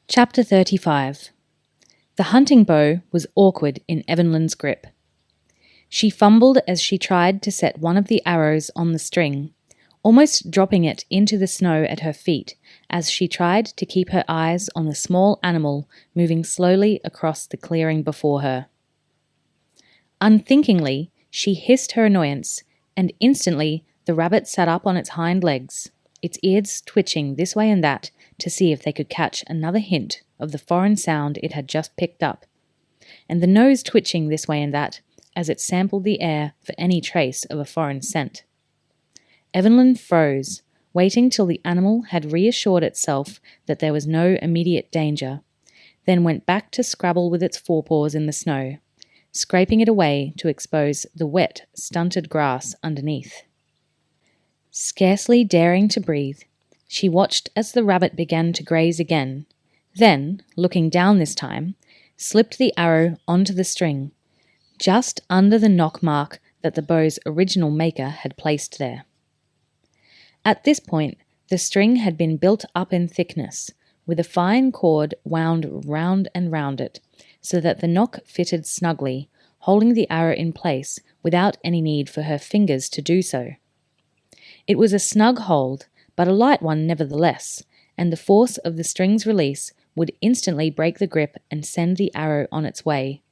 Chapter 35. The hunting bow was awkward in Evelyn's grip. She fumbled as she tried to set one of the arrows on the string, almost dropping it into the snow at her feet as she tried to keep her eyes on the small animal moving slowly across the clearing before her. Unthinkingly, she hissed her annoyance, and instantly the rabbit sat up on its hind legs, its ears twitching this way and that to see if they could catch another hint of the foreign sound it had just picked up, and the nose twitching this way and that as it sampled the air for any trace of a foreign scent. Evelyn froze, waiting till the animal had reassured itself that there was no immediate danger, then went back to scrabble with its forepaws in the snow, scraping it away to expose the wet, stunted grass underneath. Scarcely daring to breathe, she watched as the rabbit began to graze again, then, looking down this time, slipped the arrow onto the string, just under the knock mark that the bow's original maker had placed there. At this point, the string had been built up in thickness, with a fine cord wound round and round it, so that the knock fitted snugly, holding the arrow in place without any need for her fingers to do so. It was a snug hold, but a light one nevertheless, and the force of the string's release would instantly break the grip and send the arrow on its way.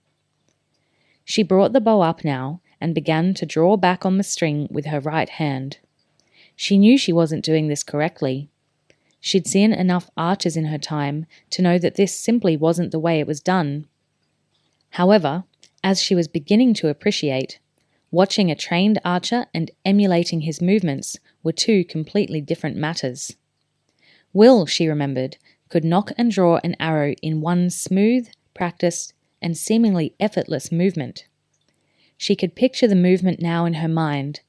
She brought the bow up now and began to draw back on the string with her right hand. She knew she wasn't doing this correctly. She'd seen enough archers in her time to know that this simply wasn't the way it was done. However, as she was beginning to appreciate, watching a trained archer and emulating his movements were two completely different matters. Will, she remembered, could nock and draw an arrow in one smooth, practiced, and seemingly effortless movement. She could picture the movement now in her mind,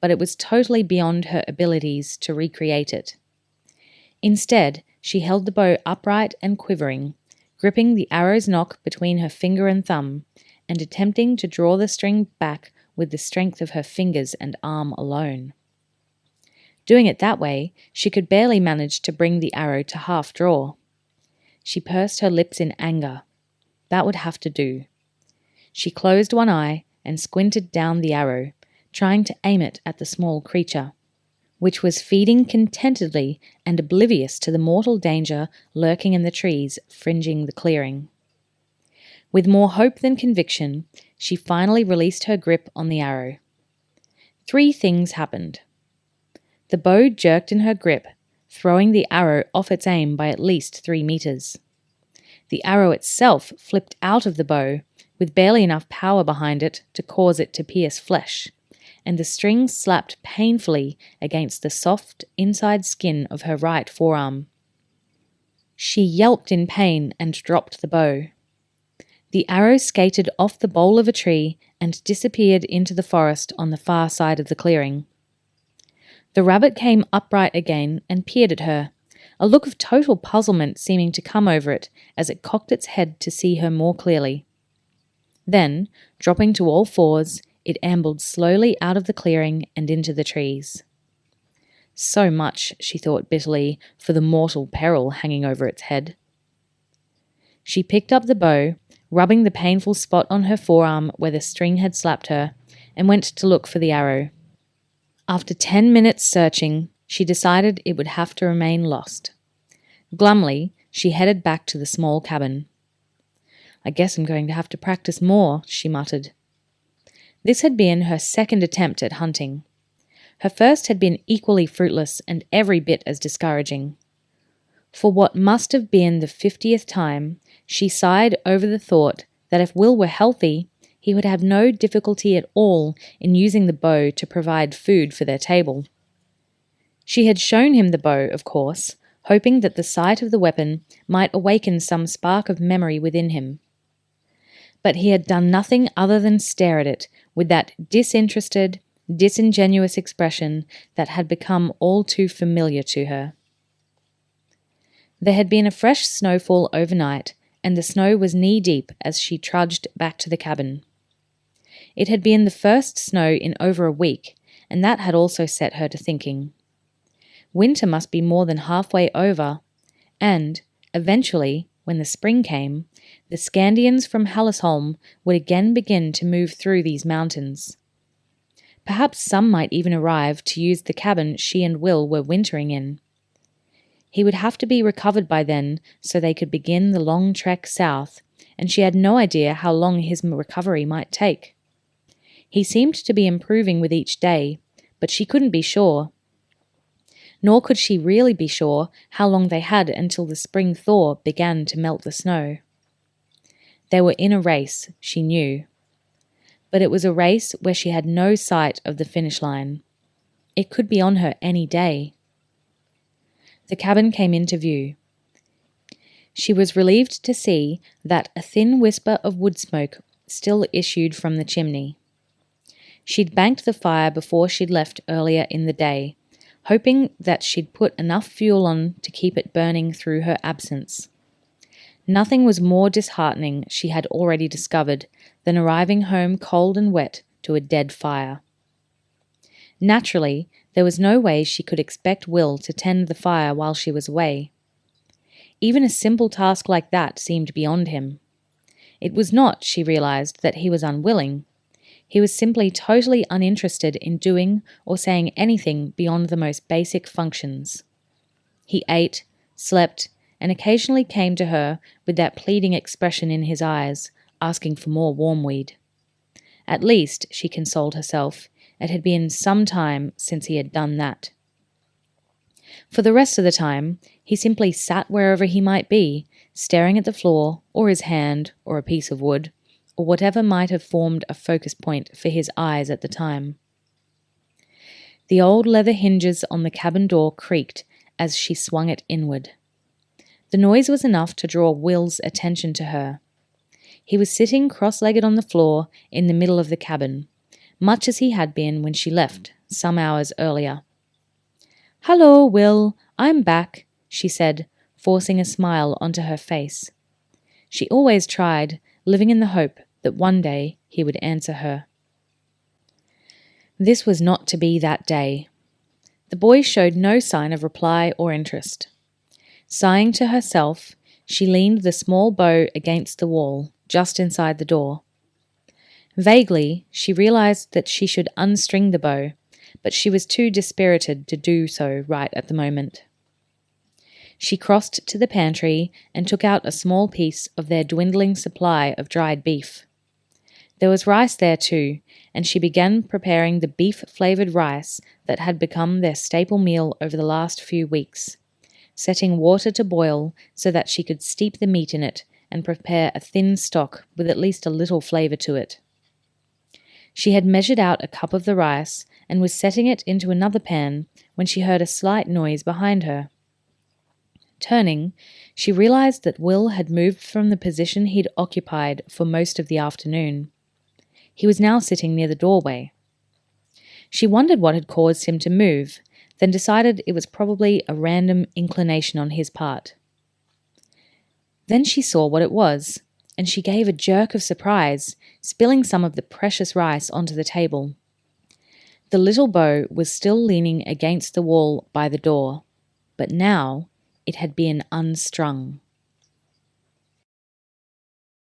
but it was totally beyond her abilities to recreate it. Instead, she held the bow upright and quivering, gripping the arrow's nock between her finger and thumb, and attempting to draw the string back with the strength of her fingers and arm alone. Doing it that way, she could barely manage to bring the arrow to half draw. She pursed her lips in anger. That would have to do. She closed one eye and squinted down the arrow, trying to aim it at the small creature, which was feeding contentedly and oblivious to the mortal danger lurking in the trees fringing the clearing. With more hope than conviction, she finally released her grip on the arrow. 3 things happened. The bow jerked in her grip, throwing the arrow off its aim by at least 3 meters. The arrow itself flipped out of the bow, with barely enough power behind it to cause it to pierce flesh, and the string slapped painfully against the soft inside skin of her right forearm. She yelped in pain and dropped the bow. The arrow skated off the bole of a tree and disappeared into the forest on the far side of the clearing. The rabbit came upright again and peered at her, a look of total puzzlement seeming to come over it as it cocked its head to see her more clearly. Then, dropping to all fours, it ambled slowly out of the clearing and into the trees. So much, she thought bitterly, for the mortal peril hanging over its head. She picked up the bow, rubbing the painful spot on her forearm where the string had slapped her, and went to look for the arrow. After 10 minutes searching, she decided it would have to remain lost. Glumly, she headed back to the small cabin. "I guess I'm going to have to practice more," she muttered. This had been her second attempt at hunting. Her first had been equally fruitless and every bit as discouraging. For what must have been the 50th time, she sighed over the thought that if Will were healthy, he would have no difficulty at all in using the bow to provide food for their table. She had shown him the bow, of course, hoping that the sight of the weapon might awaken some spark of memory within him. But he had done nothing other than stare at it with that disinterested, disingenuous expression that had become all too familiar to her. There had been a fresh snowfall overnight, and the snow was knee-deep as she trudged back to the cabin. It had been the first snow in over a week, and that had also set her to thinking. Winter must be more than halfway over, and, eventually, when the spring came, the Scandians from Hallisholm would again begin to move through these mountains. Perhaps some might even arrive to use the cabin she and Will were wintering in. He would have to be recovered by then so they could begin the long trek south, and she had no idea how long his recovery might take. He seemed to be improving with each day, but she couldn't be sure. Nor could she really be sure how long they had until the spring thaw began to melt the snow. They were in a race, she knew. But it was a race where she had no sight of the finish line. It could be on her any day. The cabin came into view. She was relieved to see that a thin whisper of wood smoke still issued from the chimney. She'd banked the fire before she'd left earlier in the day, hoping that she'd put enough fuel on to keep it burning through her absence. Nothing was more disheartening, she had already discovered, than arriving home cold and wet to a dead fire. Naturally, there was no way she could expect Will to tend the fire while she was away. Even a simple task like that seemed beyond him. It was not, she realized, that he was unwilling. He was simply totally uninterested in doing or saying anything beyond the most basic functions. He ate, slept, and occasionally came to her with that pleading expression in his eyes, asking for more wormweed. At least, she consoled herself, it had been some time since he had done that. For the rest of the time, he simply sat wherever he might be, staring at the floor, or his hand, or a piece of wood, or whatever might have formed a focus point for his eyes at the time. The old leather hinges on the cabin door creaked as she swung it inward. The noise was enough to draw Will's attention to her. He was sitting cross-legged on the floor in the middle of the cabin, much as he had been when she left, some hours earlier. "Hello, Will, I'm back," she said, forcing a smile onto her face. She always tried, living in the hope that one day he would answer her. This was not to be that day. The boy showed no sign of reply or interest. Sighing to herself, she leaned the small bow against the wall, just inside the door. Vaguely, she realized that she should unstring the bow, but she was too dispirited to do so right at the moment. She crossed to the pantry and took out a small piece of their dwindling supply of dried beef. There was rice there too, and she began preparing the beef-flavoured rice that had become their staple meal over the last few weeks, setting water to boil so that she could steep the meat in it and prepare a thin stock with at least a little flavour to it. She had measured out a cup of the rice and was setting it into another pan when she heard a slight noise behind her. Turning, she realized that Will had moved from the position he'd occupied for most of the afternoon. He was now sitting near the doorway. She wondered what had caused him to move, then decided it was probably a random inclination on his part. Then she saw what it was, and she gave a jerk of surprise, spilling some of the precious rice onto the table. The little bow was still leaning against the wall by the door, but now it had been unstrung.